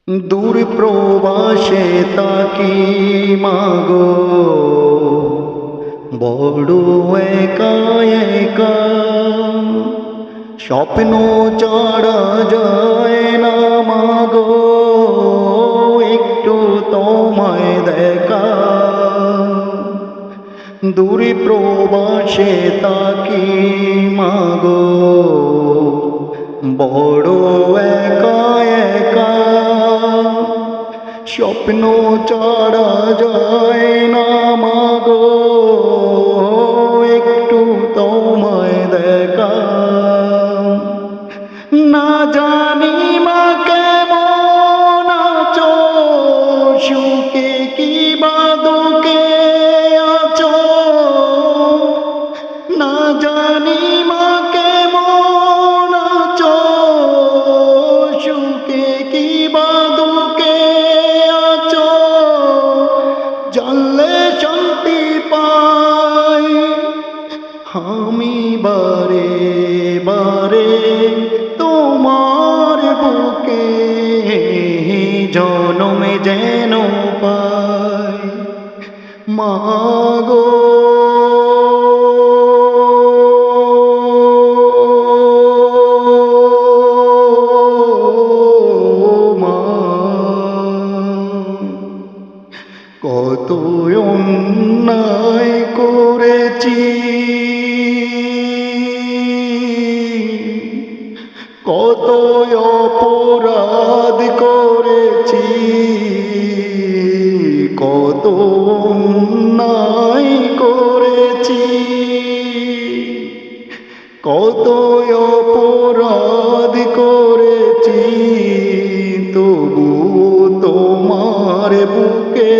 দূর প্রবাসে তাকি মাগো বড় একা একা, স্বপ্ন ছাড়া যায় না মাগো একটু তোমায় দেখা। দূর প্রবাসে তাকি মাগো বড় একা একা, স্বপ্ন ছাড়া যায় না মাগো একটু তোমায় দেখা। না জানি মা কেমন আছো, সুখে কি বা দুঃখে আছো, না জানি মা কেমন আছো, সুখে কি বা দুঃখে আছো, জানলে শান্তি পাই আমি বারে বারে তোমার বুকে জনমে যেন পাই মাগো। কত অন্যায় করেছি, কত অপরাধ করেছি, কত অন্যায় করেছি, কত অপরাধ করেছি, তবু তোমার বুকে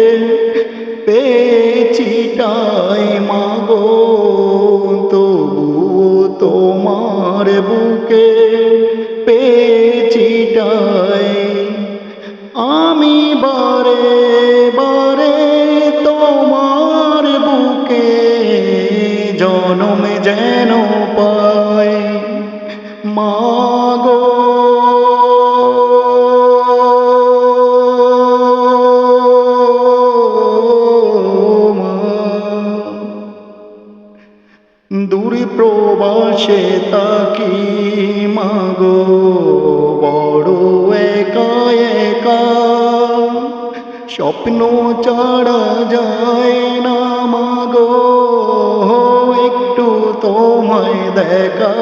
পেয়েছি ঠাই মাগো, তবু তোমার বুকে পেয়েছি ঠাই আমি বারে বারে তোমার বুকে জনম যেন পাই মাগো। দূর প্রবাসে তাকি মাগো বড় একা একা, স্বপ্ন ছাড়া যায় না মাগো একটু তোমায় দেখা।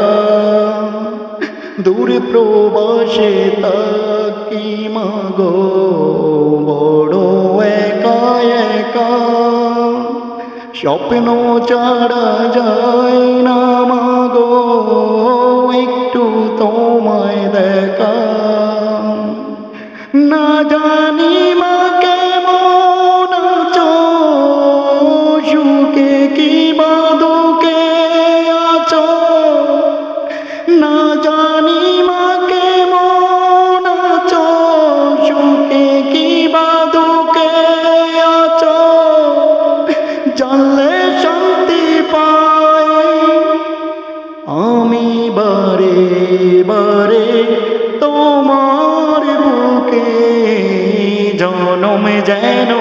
দূর প্রবাসে তাকি মাগো বড় একা একা, স্বপ্ন ছাড়া যায় না মাগো একটু তোমায় দেখা। না জানি মা কেমন আছো, সুখে কি বা দুঃখে আছো, না জানি মা কেমন আছো, সুখে কি বা দুঃখে আছো, জানলে শান্তি পাই আমি বারে বারে তোমার বুকে জনমে যেন